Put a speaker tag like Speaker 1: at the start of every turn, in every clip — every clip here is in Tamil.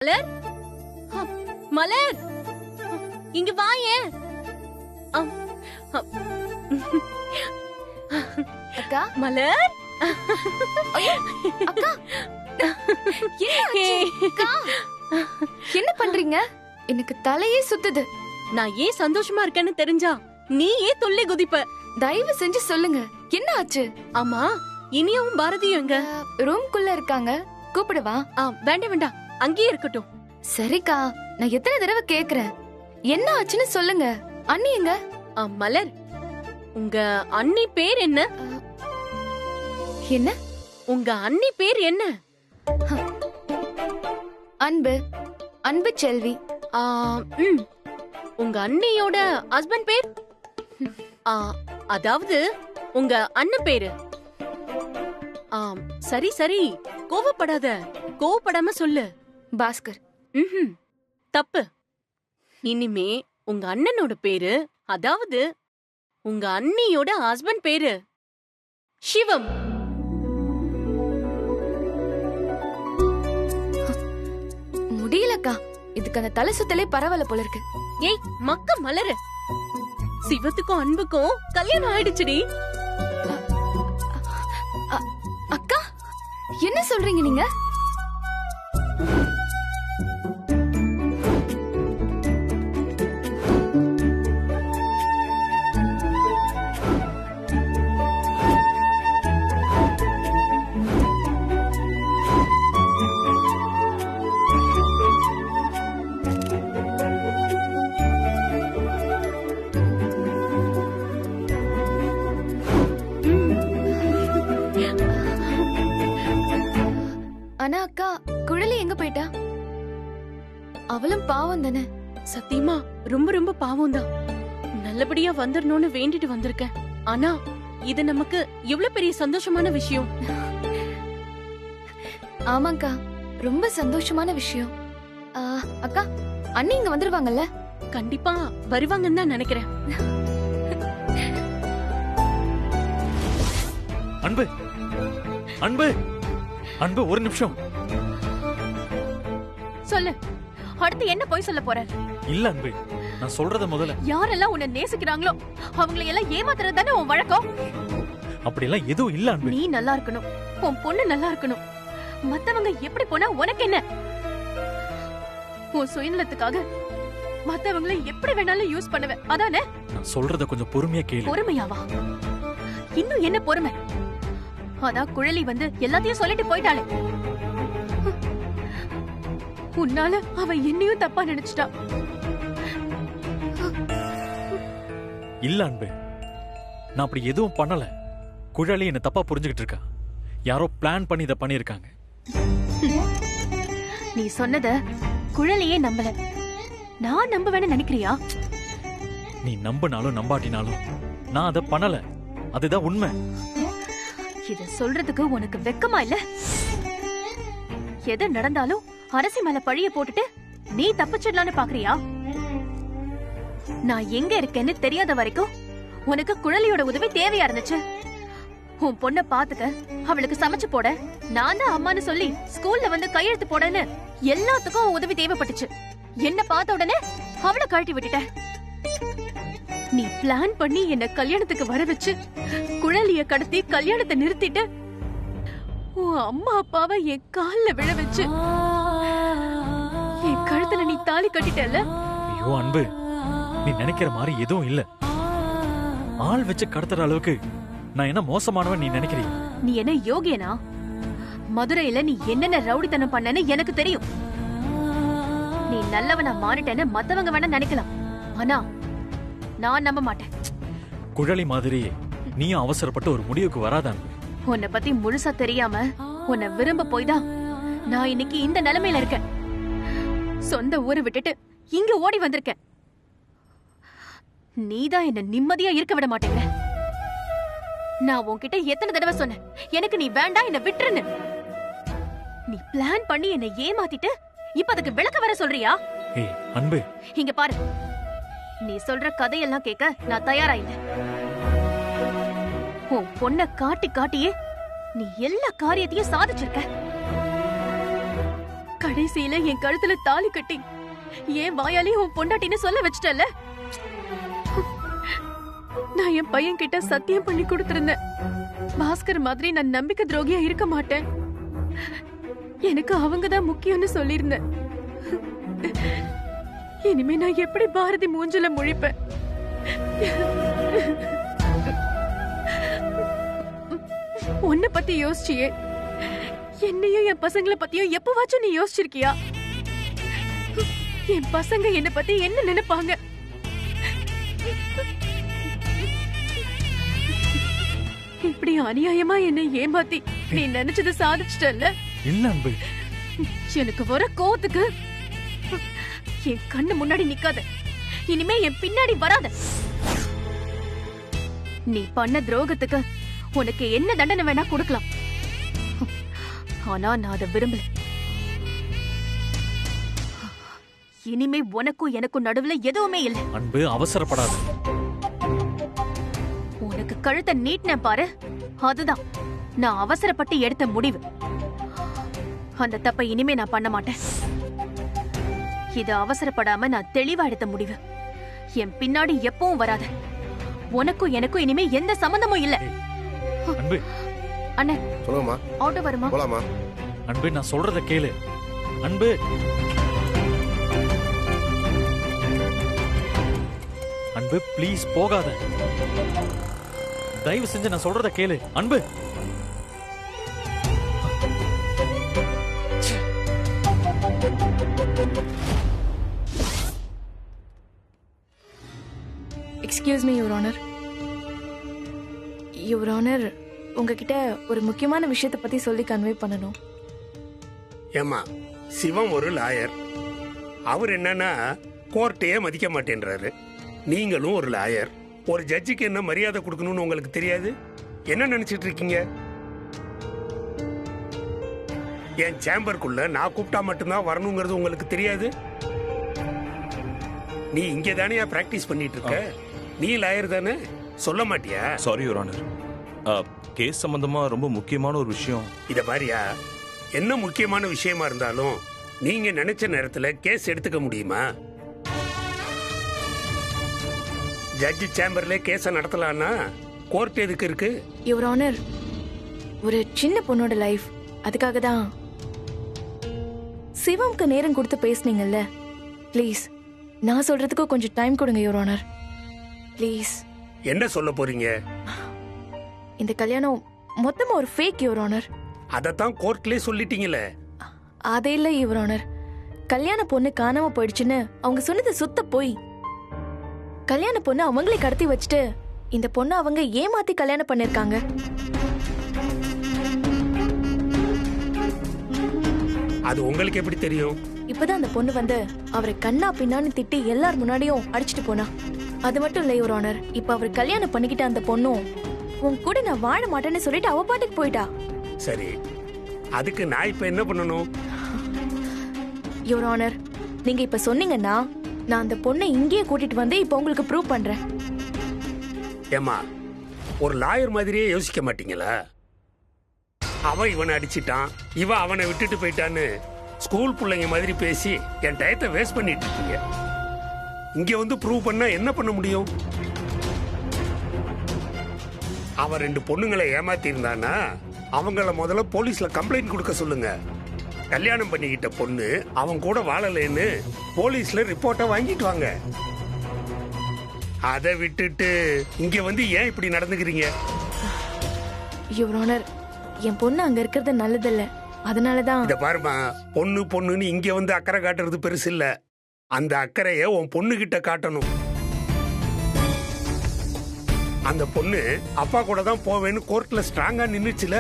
Speaker 1: மலர், மலர், இங்க வாயேன்.
Speaker 2: அக்கா,
Speaker 1: மலர்,
Speaker 2: அக்கா, அக்கா, என்ன பண்றீங்க? எனக்கு தலையே சுத்துது.
Speaker 1: நான் ஏன் சந்தோஷமா இருக்கேன்னு தெரிஞ்சா நீ ஏன் துள்ளி குதிப்ப?
Speaker 2: தயவு செஞ்சு சொல்லுங்க, என்ன ஆச்சு?
Speaker 1: ஆமா, இனியாவும் பாரதியும் எங்க?
Speaker 2: ரூம்குள்ள இருக்காங்க, கூப்பிடுவா?
Speaker 1: வேண்டாம் வேண்டாம், அங்கேயே இருக்கட்டும்.
Speaker 2: சரிக்கா, நான் எத்தனை தடவை கேக்குறேன், என்ன ஆச்சுன்னு சொல்லுங்க. அண்ணி எங்க?
Speaker 1: மலர், உங்க அண்ணி பேர் என்ன?
Speaker 2: என்ன?
Speaker 1: உங்க அண்ணி பேர் என்ன?
Speaker 2: அன்பு, அன்பு செல்வி.
Speaker 1: உங்க அண்ணியோட ஹஸ்பண்ட் பேர்? அதாவது உங்க அண்ணன் பேரு. சரி சரி, கோவப்படாத, கோவப்படாம சொல்லு.
Speaker 2: பாஸ்கர்.
Speaker 1: தப்பு. இனிமே உங்க அண்ணனோட பேரு, அதாவது உங்க அண்ணியோட ஹஸ்பண்ட் பேரு சிவம்.
Speaker 2: முடியலக்கா, இதுக்கு அந்த தலை சுத்தலே பரவாயில்ல போல இருக்கு.
Speaker 1: ஏய் மக்க மலரு, சிவத்துக்கும் அன்புக்கும் கல்யாணம் ஆயிடுச்சுடி.
Speaker 2: அக்கா, என்ன சொல்றீங்க நீங்க? ஆனா அக்கா, குழலி எங்க போயிட்டா? அவளும் பாவம் தானே.
Speaker 1: சத்தியமா ரொம்ப ரொம்ப பாவம் தான். நல்லபடியா வந்துடணும்னு வேண்டிட்டு வந்திருக்கேன். ஆனா இது நமக்கு எவ்வளவு பெரிய சந்தோஷமான விஷயம்.
Speaker 2: ஆமாக்கா, ரொம்ப சந்தோஷமான விஷயம். அக்கா, அண்ணி இங்க வந்துருவாங்கல்ல?
Speaker 1: கண்டிப்பா வருவாங்கன்னு தான் நினைக்கிறேன்.
Speaker 3: அன்பு, அன்பு, அன்பு, ஒரு நிமிஷம்.
Speaker 1: சொல்லு, அடுத்து என்ன போய் சொல்ல போற?
Speaker 3: இல்ல அன்பு, நான் சொல்றத முதல்ல.
Speaker 1: யாரெல்லாம் உன்னை நேசிக்கிறாங்களோ அவங்களை எல்லாம் ஏமாத்துறது தானே உன் வழக்கம்.
Speaker 3: அப்படி எல்லாம் எதுவும் இல்ல அன்பு.
Speaker 1: நீ நல்லா இருக்கணும், உன் பொண்ணு நல்லா இருக்கணும். மத்தவங்க எப்படி போனா உனக்கு என்ன? உன் சுயநலத்துக்காக மத்தவங்களை எப்படி வேணாலும் யூஸ் பண்ணுவேன், அதானே?
Speaker 3: நான் சொல்றத கொஞ்சம் பொறுமையா கேளு.
Speaker 1: பொறுமையாவா? இன்னும் என்ன பொறுமை? அதான் குழலி வந்து எல்லாத்தையும் சொல்லிட்டு போயிட்டாளே. உன்னால அவ என்னையும் தப்பா நினைச்சிட்டா.
Speaker 3: இல்ல அன்பு, நான் அப்படி எதுவும் பண்ணல. குழலி என்ன தப்பா புரிஞ்சுகிட்டு இருக்கா. யாரோ பிளான் பண்ணி இத பண்ணிருக்காங்க.
Speaker 1: நீ சொன்னத குழலியே நம்பல, நான் நம்புவேன்னு நினைக்கிறியா?
Speaker 3: நீ நம்பினாலும் நம்பாட்டினாலும் நான் அதை பண்ணல, அதுதான் உண்மை.
Speaker 1: இத சொல்றதுக்கு உனக்கு வெக்கமா இல்ல? எது நடந்தாலும் அரசி மேல பழிய போட்டுட்டு நீ தப்பிச்சிடலான்னு பாக்குறியா? நான் எங்க இருக்கேன்னு தெரியாத வரைக்கும் உனக்கு குழலியோட உதவி தேவையா இருந்துச்சு. உன் பொண்ண பாத்துக்க, அவளுக்கு சமைச்சு போட, நான் தான் அம்மான்னு சொல்லி ஸ்கூல்ல வந்து கையெழுத்து போடன்னு எல்லாத்துக்கும் உதவி தேவைப்பட்டுச்சு. என்ன பார்த்த உடனே அவளை கழட்டி விட்டுட்ட. நீ பிளான் பண்ணி என்ன கல்யாணத்துக்கு வர வச்சு குழலிய கடத்தி கல்யாணத்தை நிறுத்திட்டு உன் அம்மா அப்பாவை என் கால்ல விழ வச்சு என் கழுத்துல நீ தாலி கட்டிட்டல.
Speaker 3: ஐயோ அன்பு, நீ நினைக்கிற மாதிரி எதுவும் இல்ல. ஆள் வச்சு கடத்துற அளவுக்கு நான் என்ன மோசமானவன் நீ நினைக்கிறியா?
Speaker 1: நீ என்ன யோகியனா? மதுரையில நீ என்னென்ன ரவுடித்தனம் பண்ணன்னு எனக்கு தெரியும். நீ நல்லவனா மாறிட்டேன்னு மத்தவங்க வேணா நினைக்கலாம், ஆனா நான் நம்ப மாட்டேன்.
Speaker 3: குழலி மாதிரியே நீயும் அவசரப்பட்டு ஒரு முடிவுக்கு வராதான்.
Speaker 1: உன்னை பத்தி முழுசா தெரியாம உன்னை விரும்ப போய்தான் நான் இன்னைக்கு இந்த நிலைமையில இருக்கேன். சொந்த ஊரை விட்டுட்டு இங்க ஓடி வந்திருக்கேன். நீதான் என்ன நிம்மதியா இருக்க விட மாட்டேங்கிற. நான் உன்கிட்ட எத்தனை தடவை சொன்னேன், எனக்கு நீ வேண்டாம், என்ன விட்டுருன்னு. நீ பிளான் பண்ணி என்னை ஏமாத்திட்டு இப்ப அதுக்கு விளக்க வர சொல்றியா?
Speaker 3: ஏய் அன்பு,
Speaker 1: இங்க பாரு, நீ சொல்ற கதையெல்லாம் கேட்க நான் தயாரா இல்ல. உன் பொண்ண காட்டி காட்டியே நீ எல்லா காரியத்தையும் சாதிச்சிருக்க. கடைசியில என் கழுத்துல தாலி கட்டி ஏன் வாயாலே உன் பொண்டாட்டின்னு சொல்ல வச்சிட்டல. நான் என் பையன் கிட்ட சத்தியம் பண்ணி கொடுத்திருந்தேன், பாஸ்கர் மாதிரி நான் நம்பிக்கை துரோகியா இருக்க மாட்டேன், எனக்கு அவங்கதான் முக்கியம்னு சொல்லியிருந்தேன். இனிமே நான் எப்படி பாரதி மூஞ்சில முழிப்பேன்? உன்னை பத்தி யோசிச்சியே, என்னையும் என் பசங்களை பத்தியும் எப்பவாச்சும் நீ யோசிச்சிருக்கியா? என் பசங்க என்ன பத்தி என்ன நினைப்பாங்க? இப்படி அநியாயமா என்னை ஏமாத்தி நீ நினைச்சது சாதிச்சிட்டல்ல.
Speaker 3: இல்ல அன்பு,
Speaker 1: எனக்கு வர கோவத்துக்கு என் கண்ணு முன்னாடி நிக்காத, இனிமே என் பின்னாடி வராத. நீ பண்ண துரோகத்துக்கு உனக்கு என்ன தண்டனை வேணா கொடுக்கலாம், ஆனா நான் அதை விரும்பல. இனிமே உனக்கும் எனக்கும் நடுவுல எதுவுமே இல்லை.
Speaker 3: அன்பு அவசரப்படாத.
Speaker 1: உனக்கு கழுத்தை நீட்டின பாரு, அதுதான் நான் அவசரப்பட்டு எடுத்த முடிவு. அந்த தப்பை இனிமே நான் பண்ண மாட்டேன். இது அவசரப்படாம நான் தெளிவா எடுத்த முடிவு. என் பின்னாடி எப்பவும் வராத. உனக்கும் எனக்கும் இனிமே எந்த சம்பந்தமும் இல்ல.
Speaker 3: அன்பு,
Speaker 1: அண்ணே
Speaker 4: சொல்லுங்கம்மா.
Speaker 1: ஆட்டோ வருமா?
Speaker 4: போலாமா?
Speaker 3: அன்பு நான் சொல்றத கேளு. அன்பு, அன்பு ப்ளீஸ் போகாத. தயவு செஞ்சு நான் சொல்றத கேளு. அன்பு,
Speaker 2: excuse me your honour. Your honour, உங்ககிட்ட ஒரு முக்கியமான விஷயத்தை பத்தி சொல்லி கன்வே பண்ணணும்.
Speaker 5: ஏமா, சிவம் ஒரு லாயர். அவர் என்னன்னா கோர்ட்டையே மதிக்க மாட்டேன்றாரு. நீங்களும் ஒரு லாயர். ஒரு ஜட்ஜுக்கு என்ன மரியாதை கொடுக்கணும்னு உங்களுக்கு தெரியாது? என்ன நினைச்சிட்டு இருக்கீங்க? என் சேம்பருக்குள்ள நான் கூப்பிட்டா மட்டும்தான் வரணுங்கிறது உங்களுக்கு தெரியாது? நீ இங்கே தானே பிராக்டிஸ் பண்ணிட்டு இருக்க? நீ லாயர் தானே, சொல்ல மாட்டியா?
Speaker 6: சாரி யுவர் ஆனர், கேஸ் சம்பந்தமா ரொம்ப முக்கியமான ஒரு விஷயம்.
Speaker 5: இத பாரியா, என்ன முக்கியமான விஷயமா இருந்தாலும் நீங்க நினைச்ச நேரத்துல கேஸ் எடுத்துக்க முடியுமா? ஜட்ஜ் சேம்பர்ல கேஸ நடத்தலாம்னா கோர்ட் எதுக்கு இருக்கு?
Speaker 2: யுவர் ஆனர், ஒரு சின்ன பொண்ணோட லைஃப், அதுக்காக தான் சிவம்க்கு நேரம் கொடுத்து பேசுனீங்கல்ல. ப்ளீஸ் நான் சொல்றதுக்கு கொஞ்சம் டைம் கொடுங்க யுவர் ஆனர், ப்ளீஸ்.
Speaker 5: என்ன சொல்ல போறீங்க?
Speaker 2: இந்த கல்யாணம் மொத்தமா ஒரு ஃபேக் யுவர் ஆனர்.
Speaker 5: அதத்தான் கோர்ட்லயே சொல்லிட்டீங்களே.
Speaker 2: அதே இல்ல யுவர் ஆனர், கல்யாண பொண்ணு காணாம போயிடுச்சுன்னு அவங்க சொன்னது சுத்த போய். கல்யாண பொண்ணு அவங்களே கடத்தி வச்சுட்டு இந்த பொண்ணு அவங்க ஏமாத்தி கல்யாணம் பண்ணிருக்காங்க.
Speaker 5: அது உங்களுக்கு எப்படி தெரியும்?
Speaker 2: இப்பதான் அந்த பொண்ணு வந்து அவரை கண்ணா பின்னான்னு திட்டி எல்லார் முன்னாடியும் அடிச்சிட்டு போனா. அது மட்டும் இல்ல யுவர் ஆனர், இப்ப அவர் கல்யாணம் பண்ணிக்கிட்ட அந்த பொண்ணும் உன் கூட நான் வாழ மாட்டேன்னு சொல்லிட்டு அவ பாட்டுக்கு போயிட்டா.
Speaker 5: சரி, அதுக்கு நான் இப்ப என்ன பண்ணணும்?
Speaker 2: யுவர் ஆனர், நீங்க இப்ப சொன்னீங்கன்னா நான் அந்த பொண்ணை இங்கேயே கூட்டிட்டு வந்து இப்ப உங்களுக்கு ப்ரூவ் பண்றேன்.
Speaker 5: ஏமா, ஒரு லாயர் மாதிரியே யோசிக்க மாட்டீங்களா? அவன் இவனை அடிச்சிட்டான், இவன் அவனை விட்டுட்டு போயிட்டான்னு ஸ்கூல் பிள்ளைங்க மாதிரி பேசி என் டயத்தை வேஸ்ட் பண்ணிட்டு இருக்கீங்க. இங்க வந்து ப்ரூவ் பண்ணா என்ன பண்ண முடியும்? அவன் 2 பொண்ணுங்களை ஏமாத்தி இருந்தானா அவங்கள முதல்ல போலீஸ்ல கம்ப்ளைண்ட் கொடுக்க சொல்லுங்க. கல்யாணம் பண்ணிக்கிட்ட பொண்ணு அவன் கூட வாழலைன்னு போலீஸ்ல ரிப்போர்ட்டை வாங்கிட்டு வாங்க. அதை விட்டுட்டு இங்க வந்து ஏன் இப்படி நடந்துக்கிறீங்க?
Speaker 2: யுவர் ஆனர், என் பொண்ணு அங்க இருக்கிறது நல்லதில்ல, அதனாலதான்.
Speaker 5: இத பாருமா, பொண்ணு பொண்ணுன்னு இங்க வந்து அக்கறை காட்டுறது பெருசு இல்ல. அந்த அக்கறைய உன் பொண்ணு கிட்ட காட்டணும். அந்த பொண்ணு அப்பா கூட தான் போவேன்னு கோர்ட்ல ஸ்ட்ராங்கா நின்னுச்சுல.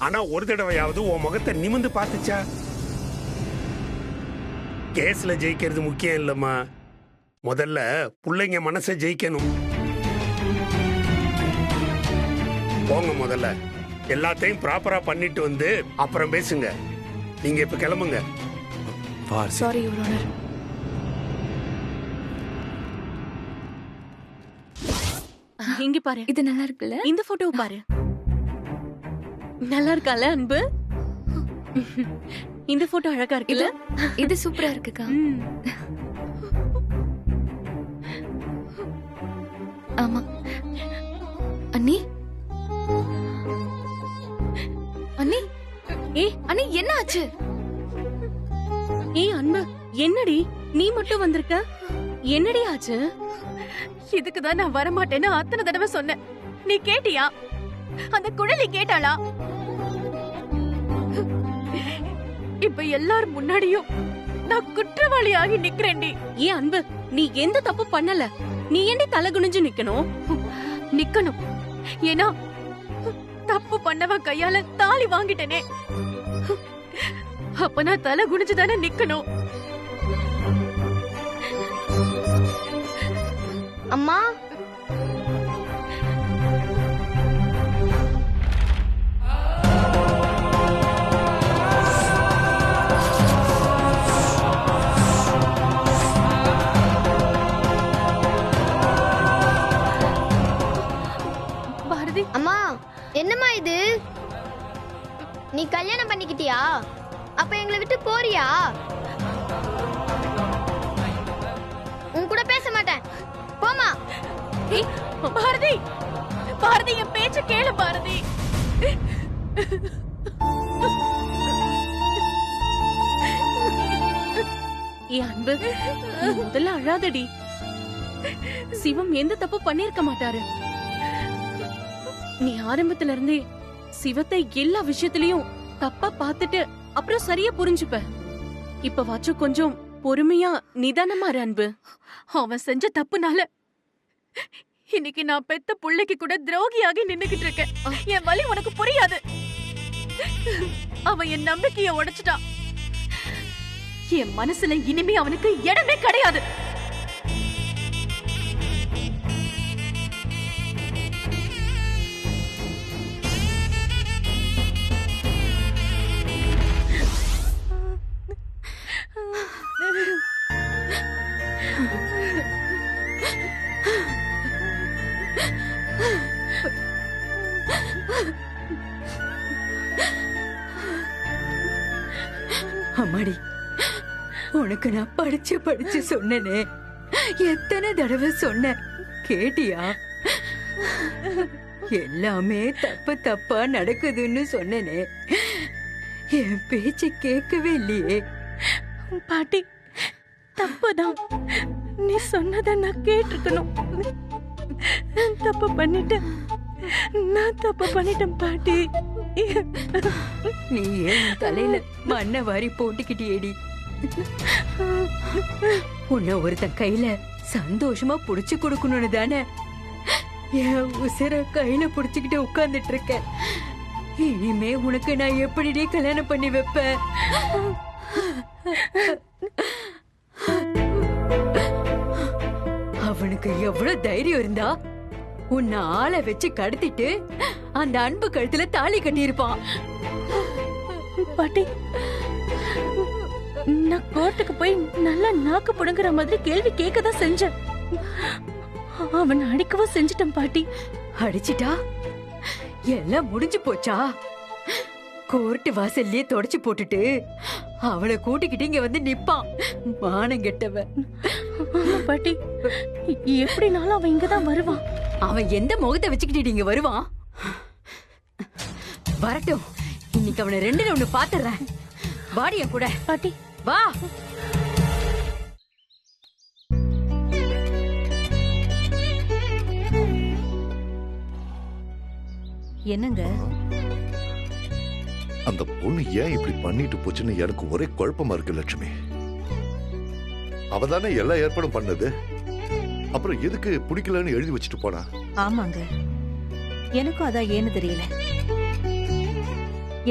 Speaker 5: ஆனா ஒரு தடவையாவது உன் முகத்தை நிமிந்து பார்த்துச்சா? கேஸ்ல ஜெயிக்கிறது முக்கியம் இல்லம்மா, முதல்ல பிள்ளைங்க மனசை ஜெயிக்கணும். போங்க, முதல்ல எல்லாத்தையும் ப்ராப்பரா பண்ணிட்டு வந்து அப்புறம் பேசுங்க. நீங்க இப்ப கிளம்புங்க.
Speaker 2: Sorry your honour.
Speaker 1: இங்க பாரு,
Speaker 2: இது நல்லா இருக்குல்ல?
Speaker 1: இந்த போட்டோ பாரு. நல்லா இருக்கால அன்பு?
Speaker 4: இந்த போட்டோ அழகா இருக்குல்ல?
Speaker 2: இது சூப்பரா இருக்குக்கா.
Speaker 4: ம்.
Speaker 2: ஆமா. அண்ணி அண்ணி அண்ணி என்ன ஆச்சு?
Speaker 4: ஏய் அன்பு, என்னடி நீ மட்டும் வந்திருக்க? என்னடி ஆச்சு?
Speaker 1: இதுக்குதான் நான் வரமாட்டேன்னு அத்தனை தடவை சொன்னேன். நீ கேட்டியா? அந்த குழலி கேட்டாளா? இப்ப எல்லாரும் முன்னாடியும் நான் குற்றவாளியாகி நிக்கிறேன்டி.
Speaker 4: ஏன் அன்பு, நீ எந்த தப்பு பண்ணல, நீ ஏன்டி தலை குனிஞ்சு நிக்கணும்?
Speaker 1: நிக்கணும். ஏன்னா தப்பு பண்ணவன் கையால தாலி வாங்கிட்டேனே. அப்ப நான் தலை குனிஞ்சுதானே நிக்கணும்.
Speaker 7: அம்மா,
Speaker 1: பாரதி,
Speaker 7: அம்மா, என்னம்மா இது? நீ கல்யாணம் பண்ணிக்கிட்டியா? அப்ப எங்களை விட்டு போறியா? உன் கூட பேச மாட்டேன், போமா.
Speaker 1: ஏய், பாரதி, பாரதி என் பேச்ச கேளு பாரதி.
Speaker 4: ஏன் அன்பு, நீ முதல்ல அழாதடி. சிவம் எந்த தப்பு பண்ணிருக்க மாட்டாரு. நீ ஆரம்பத்துல இருந்தே சிவத்தை எல்லா விஷயத்திலயும் தப்பா பார்த்துட்டு அப்புறம் சரியா புரிஞ்சுப்ப. இப்ப வாச்சும் கொஞ்சம் பொறுமையா நிதானமா இரு அன்பு.
Speaker 1: அவன் செஞ்ச தப்புனால இன்னைக்கு நான் பெத்த புள்ளைக்கு கூட துரோகியாகி நின்னுகிட்டு இருக்கேன். என் வலி உனக்கு புரியாது. அவன் என் நம்பிக்கைய உடைச்சிட்டான். என் மனசுல இனிமே அவனுக்கு இடமே கிடையாது.
Speaker 8: அம்மாடி, உனக்கு நான் படிச்சு சொன்னனே, எத்தனை தடவை சொன்ன, கேட்டியா? எல்லாமே தப்பா நடக்குதுன்னு சொன்னனே, என் பேச்சு கேட்கவே இல்லையே.
Speaker 1: பாட்டி, தப்புதான். நீ சொன்னதை நான் கேட்டிருக்கணும். தப்பு பண்ணிட்டேன். நான் தப்பு பண்ணிட்டேன் பாட்டி.
Speaker 8: நீ ஏன் தலையில மண்ணை வாரி போட்டுக்கிட்டியேடி? உன்னை ஒருத்தன் கையில சந்தோஷமா புடிச்சு கொடுக்கணும்னு தானே என் உசிர கையில புடிச்சுக்கிட்டு உட்கார்ந்துட்டு இருக்க. இனிமே உனக்கு நான் எப்படி கல்யாணம் பண்ணி வைப்பேன்? அவனுக்கு எவ்வளவு தைரியம் இருந்தா உன்னை ஆளை வச்சு கடத்திட்டு அந்த அன்பு கழுத்துல தாலி கட்டியிருப்பான்.
Speaker 1: பாட்டி, நான் கோர்ட்டுக்கு போய் நல்லா நாக்கு புடுங்குற மாதிரி கேள்வி கேட்கதான் செஞ்சேன். அவன் அடிக்கவும் செஞ்சிட்டேன் பாட்டி.
Speaker 8: அடிச்சிட்டா எல்லாம் முடிஞ்சு போச்சா? கோர்ட்டு வாசல்லையே தொடச்சு போட்டுட்டு அவளை கூட்டிக்கிட்டு இங்க வந்து நிப்பான் மானம் கெட்டவ.
Speaker 1: பாட்டி, எப்படினாலும் அவன் இங்கதான் வருவான்.
Speaker 8: அவன் எந்த முகத்தை வச்சுக்கிட்டு இங்க வருவான்? வரட்டும், இன்னைக்கு அவனை ரெண்டுல ஒண்ணு பாத்துறேன். வாடிய கூட
Speaker 1: பாட்டி,
Speaker 8: வா.
Speaker 9: என்னங்க,
Speaker 10: அந்த பொண்ணு ஏன் இப்படி பண்ணிட்டு போச்சுன்னு எனக்கு ஒரே குழப்பமா இருக்கு லட்சுமி. அவதானே எல்லா ஏற்பாடும் பண்ணது, அப்புறம் எதுக்கு பிடிக்கலன்னு எழுதி வச்சுட்டு போனா?
Speaker 9: ஆமாங்க, எனக்கும் அதான் ஏன்னு தெரியல.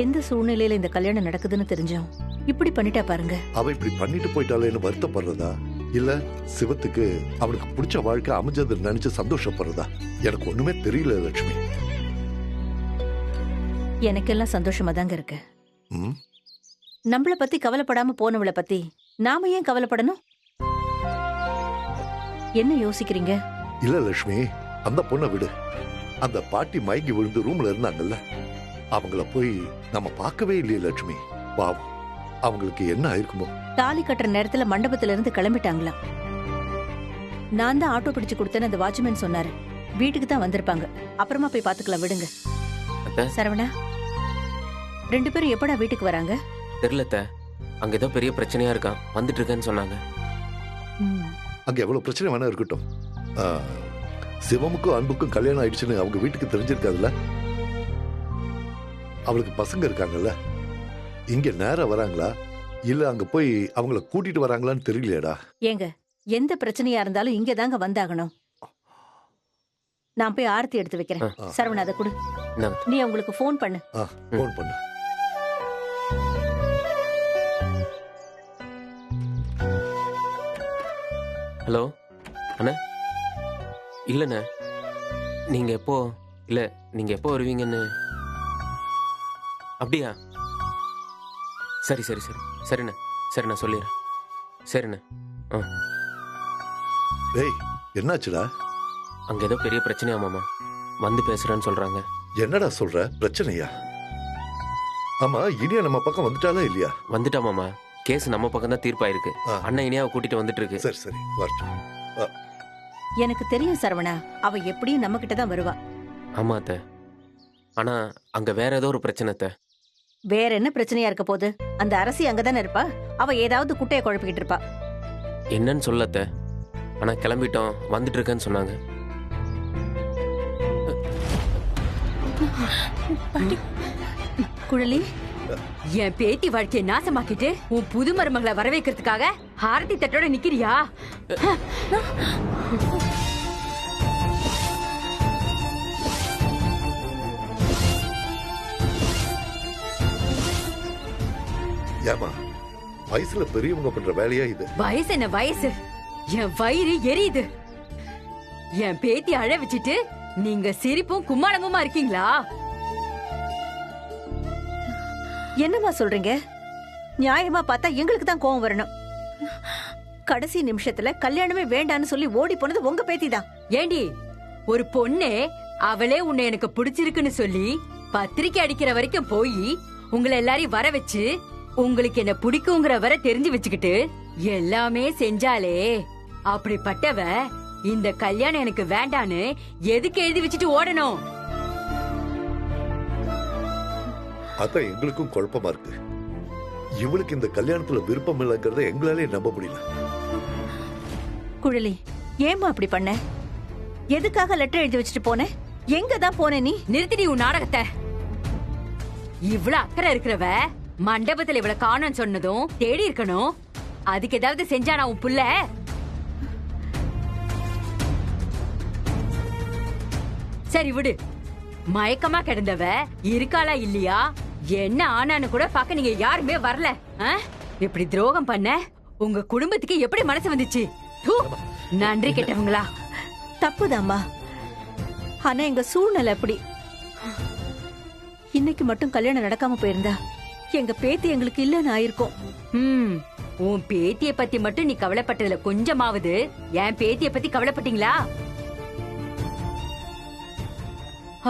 Speaker 9: எந்த சூழ்நிலையில இந்த கல்யாணம் நடக்குதுன்னு தெரிஞ்சோம் இப்படி பண்ணிட்டா பாருங்க.
Speaker 10: அவ இப்படி பண்ணிட்டு போயிட்டாலேன்னு வருத்தப்படுறதா, இல்ல சிவத்துக்கு அவனுக்கு பிடிச்ச வாழ்க்கை அமைஞ்சது நினைச்சு சந்தோஷப்படுறதா, எனக்கு ஒண்ணுமே தெரியல லட்சுமி.
Speaker 9: எனக்கெல்லாம் சந்தோஷமா தாங்க இருக்கு.
Speaker 10: ம்?
Speaker 9: நம்மள பத்தி கவலைப்படாம போனவளை பத்தி நாம ஏன் கவலைப்படணும்? என்ன யோசிக்கிறீங்க?
Speaker 10: இல்ல லட்சுமி, அந்த பொண்ணை விடு. அந்த பாட்டி மயங்கி விழுந்து ரூம்ல இருந்தாங்கல்ல, அவங்கள போய் நம்ம பார்க்கவே இல்லையே லட்சுமி. பாவம், அவங்களுக்கு என்ன ஆயிருக்குமோ?
Speaker 9: தாலி கட்டுற நேரத்துல மண்டபத்துல இருந்து கிளம்பிட்டாங்களாம். நான் தான் ஆட்டோ பிடிச்சு கொடுத்தேன்னு அந்த வாட்ச்மேன் சொன்னாரு. வீட்டுக்கு தான் வந்திருப்பாங்க. அப்புறமா போய் பாத்துக்கலாம், விடுங்க. சரவணா, 2 பேரும் எப்படா வீட்டுக்கு வராங்க?
Speaker 11: தெரியலத்த, அங்க ஏதோ பெரிய பிரச்சனையா இருக்கான், வந்துட்டு இருக்கேன்னு சொன்னாங்க.
Speaker 10: அங்க எவ்வளவு பிரச்சனை வேணா இருக்கட்டும். சிவமுக்கும் அன்புக்கும் கல்யாணம் ஆயிடுச்சுன்னு அவங்க வீட்டுக்கு தெரிஞ்சிருக்காதுல்ல. அவளுக்கு பசங்க இருக்காங்கல்ல. இங்க நேரா வராங்களா இல்ல அங்க போய் அவங்கள கூட்டிட்டு வராங்களான்னு தெரியலையடா.
Speaker 9: ஏங்க, எந்த பிரச்சனையா இருந்தாலும் இங்க தாங்க வந்தாகணும். நான் போய் ஆரத்தி எடுத்து வைக்கிறேன். சரவணா, அதை கொடு. நீ அவங்களுக்கு போன் பண்ணு.
Speaker 10: போன் பண்ணு.
Speaker 11: ஹலோ அண்ணா. இல்லண்ணே, நீங்க எப்போ வருவீங்கன்னு? அப்படியா? சரி சரி சரி சரிண்ணே, சரி நான் சொல்லிடுறேன். சரிண்ணே.
Speaker 10: டேய், என்னாச்சுடா?
Speaker 11: அங்க ஏதோ பெரிய பிரச்சனையா மாமா, வந்து பேசுறேன்னு சொல்றாங்க.
Speaker 10: என்னடா சொல்ற? பிரச்சனையா? ஆமா, இனியா நம்ம பக்கம் வந்துட்டாளா இல்லையா?
Speaker 11: வந்துட்டா மாமா, கேஸ் நம்ம பக்கம் தான் தீர்ப்பாயிருக்கு. அண்ணன் இனியாவை கூட்டிட்டு வந்துட்டு இருக்கு.
Speaker 10: சரி சரி, வரட்டும்.
Speaker 9: எனக்கு தெரியும் சரவணா, அவ எப்படியும் நம்ம கிட்ட தான் வருவா.
Speaker 11: ஆமா அத்தை, ஆனா அங்க வேற ஏதோ ஒரு பிரச்சனை அத்தை.
Speaker 9: வேற என்ன பிரச்சனையா இருக்க போகுது? அந்த அரசி அங்கதானே இருப்பா. அவ ஏதாவது குட்டையை குழப்பிக்கிட்டு இருப்பா.
Speaker 11: என்னன்னு சொல்ல அத்தை, ஆனா கிளம்பிட்டோம், வந்துட்டு இருக்கேன்னு சொன்னாங்க.
Speaker 9: குழலி,
Speaker 8: என் பேத்தி வாழ்க்கையை நாசமாக்கிட்டு உன் புது மருமகளை வரவேற்கிறதுக்காக ஆரத்தி தட்டோட நிக்கிறியா?
Speaker 10: ஏமா, வயசுல பெரியவங்க பண்ற வேலையா இது?
Speaker 8: வயசு என்ன வயசு? என் வயிறு எரியுது. என் பேத்தி அழ வச்சுட்டு நீங்க சிரிப்பும் கும்மாளமுமா இருக்கீங்களா?
Speaker 9: என்னமா சொல்றீங்க? நியாயமா பார்த்தா எங்களுக்கு தான் கோவம் வரணும். கடைசி நிமிஷத்துல கல்யாணமே வேண்டான்னு சொல்லி ஓடி போனது உங்க பேத்தி தான்.
Speaker 8: ஏண்டி, ஒரு பொண்ணே அவளே உன்னை எனக்கு பிடிச்சிருக்குன்னு சொல்லி பத்திரிக்கை அடிக்கிற வரைக்கும் போய் உங்களை எல்லாரையும் வர வச்சு உங்களுக்கு என்ன பிடிக்குங்கிற வர தெரிஞ்சு வச்சுக்கிட்டு எல்லாமே செஞ்சாலே, அப்படிப்பட்டவ இந்த கல்யாணம் எனக்கு வேண்டான்னு எதுக்கு எழுதி வச்சுட்டு ஓடணும்?
Speaker 10: அதான் எங்களுக்கும் குழப்பமா இருக்கு. இவளுக்கு இந்த கல்யாணத்துல விருப்பம் இல்லைங்கிறத எங்களாலே நம்ப முடியல.
Speaker 9: குழலி, ஏமா அப்படி பண்ண? எதுக்காக லெட்டர் எழுதி வச்சுட்டு போன? எங்க தான் போன நீ?
Speaker 8: நிறுத்திடி உன் நாடகத்தை. இவ்வளவு அக்கறை இருக்கிறவ மண்டபத்துல இவ்வளவு காணோன்னு சொன்னதும் தேடி இருக்கணும். அதுக்கு ஏதாவது செஞ்சானா உன் புள்ள? சரி விடு. மயக்கமா கிடந்தவ இருக்காளா இல்லையா, என்ன ஆனான்னு கூட பாக்க நீங்க யாருமே வரல. இப்படி துரோகம் பண்ண உங்க குடும்பத்துக்கு எப்படி மனசு வந்துச்சு? நன்றி கெட்டவங்களா.
Speaker 9: தப்புதாம்மா, ஆனா எங்க சூழ்நிலை அப்படி. இன்னைக்கு மட்டும் கல்யாணம் நடக்காம போயிருந்தா எங்க பேத்தி எங்களுக்கு இல்லன்னு ஆயிருக்கும்.
Speaker 8: உன் பேத்திய பத்தி மட்டும் நீ கவலைப்பட்டதுல கொஞ்சமாவது என் பேத்திய பத்தி கவலைப்பட்டீங்களா?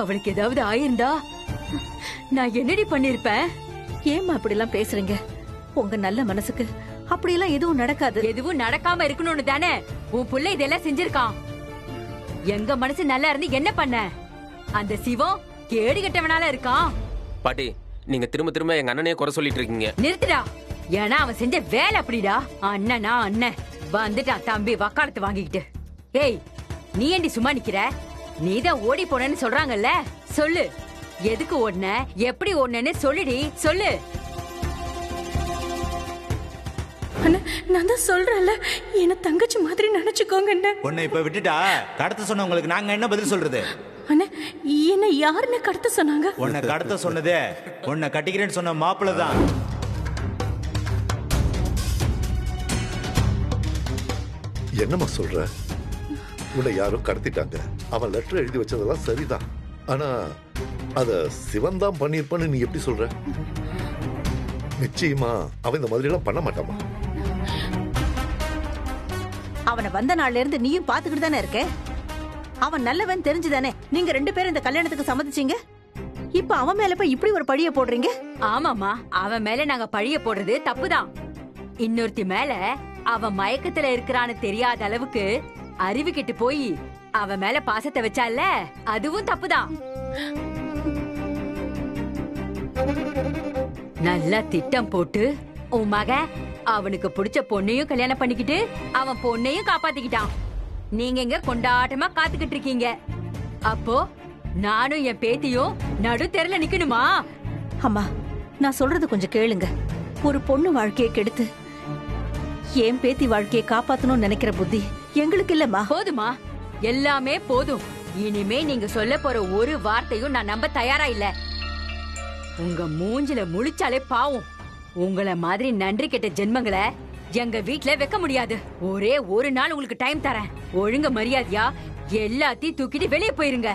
Speaker 8: அவளுக்கு ஏதாவது ஆயிருந்தா நான் என்னடி பண்ணிருப்பேன்?
Speaker 9: ஏமா அப்படி எல்லாம் பேசுறீங்க? உங்க நல்ல மனசுக்கு அப்படியெல்லாம் எதுவும் நடக்காது.
Speaker 8: எதுவும் நடக்காம இருக்கணும்னு தானே உன் புள்ள இதெல்லாம் செஞ்சிருக்கான். எங்க மனசு நல்லா இருந்து என்ன பண்ண? அந்த சிவம் கேடு கெட்டவனால இருக்கான்.
Speaker 11: பாட்டி, நீங்க திரும்ப திரும்ப எங்க அண்ணனையே குறை சொல்லிட்டு இருக்கீங்க.
Speaker 8: நிறுத்துடா. ஏன்னா அவன் செஞ்ச வேலை அப்படிடா. அண்ணனா அண்ணன் வந்துட்டான் தம்பி வக்காலத்து வாங்கிக்கிட்டு. ஏய், நீ ஏண்டி சும்மா நிக்கிற? நீதான் ஓடி போனேன்னு சொல்றாங்கல்ல, சொல்லு. எதுக்கு ஓடுன, எப்படி ஓடுனேன்னு சொல்லுடி, சொல்லு.
Speaker 12: நான் தான் சொல்றேன்ல, என்ன தங்கச்சி மாதிரி நினைச்சுக்கோங்க.
Speaker 13: உன்னை இப்ப விட்டுட்டா கடத்த சொன்னவங்களுக்கு நாங்க என்ன பதில் சொல்றது?
Speaker 12: அண்ணா, என்ன யாருன்னு கடத்த சொன்னாங்க?
Speaker 13: உன்னை கடத்த சொன்னதே உன்னை கட்டிக்கிறேன்னு சொன்ன மாப்பிள்ள தான்.
Speaker 10: என்னம்மா சொல்ற? உன்னை யாரும் கடத்திட்டாங்க. அவன் லெட்டர் எழுதி வச்சதெல்லாம் சரிதான். ஆனா அத சிவன் தான் பண்ணிருப்பான்னு நீ எப்படி சொல்ற? நிச்சயமா அவன் இந்த மாதிரி எல்லாம் பண்ண மாட்டாமா.
Speaker 9: அவனை வந்த நாள்ல இருந்து நீயும் பாத்துக்கிட்டு தானே இருக்க. அவன் நல்லவன் தெரிஞ்சுதானே நீங்க 2 பேரும் இந்த கல்யாணத்துக்கு சம்மதிச்சீங்க. இப்ப அவன் மேல போய் இப்படி ஒரு பழிய போடுறீங்க?
Speaker 8: ஆமாமா, அவன் மேல நாங்க பழிய போடுறது தப்புதான். இன்னொருத்தி மேல அவன் மயக்கத்துல இருக்கிறான்னு தெரியாத அளவுக்கு அறிவு கெட்டு போய் அவன் மேல பாசத்தை வச்சால, அதுவும் தப்புதான். நல்லா திட்டம் போட்டு உன் மக அவனுக்கு பிடிச்ச பொண்ணையும் கல்யாணம் பண்ணிக்கிட்டு அவன் பொண்ணையும் காப்பாத்திக்கிட்டான். நீங்க எங்க கொண்டாட்டமா காத்துக்கிட்டு இருக்கீங்க. அப்போ நானும் என் பேத்தியும் நடு தெருல நிக்கணுமா?
Speaker 9: அம்மா, நான் சொல்றது கொஞ்சம் கேளுங்க. ஒரு பொண்ணு வாழ்க்கையை கெடுத்து என் பேத்தி வாழ்க்கையை காப்பாத்தணும்னு நினைக்கிற புத்தி எங்களுக்கு இல்லம்மா.
Speaker 8: போதுமா, எல்லாமே போதும். இனிமே நீங்க சொல்ல போற ஒரு வார்த்தையும் நான் நம்ப தயாரா இல்ல. உங்க மூஞ்சில முழிச்சாலே பாவம். உங்கள மாதிரி நன்றி கெட்ட ஜென்மங்களை எங்க வீட்ல வைக்க முடியாது. ஒரே ஒரு நாள் உங்களுக்கு டைம் தரேன். ஒழுங்க மரியாதையா எல்லாத்தையும் தூக்கிட்டு வெளியே போயிருங்க.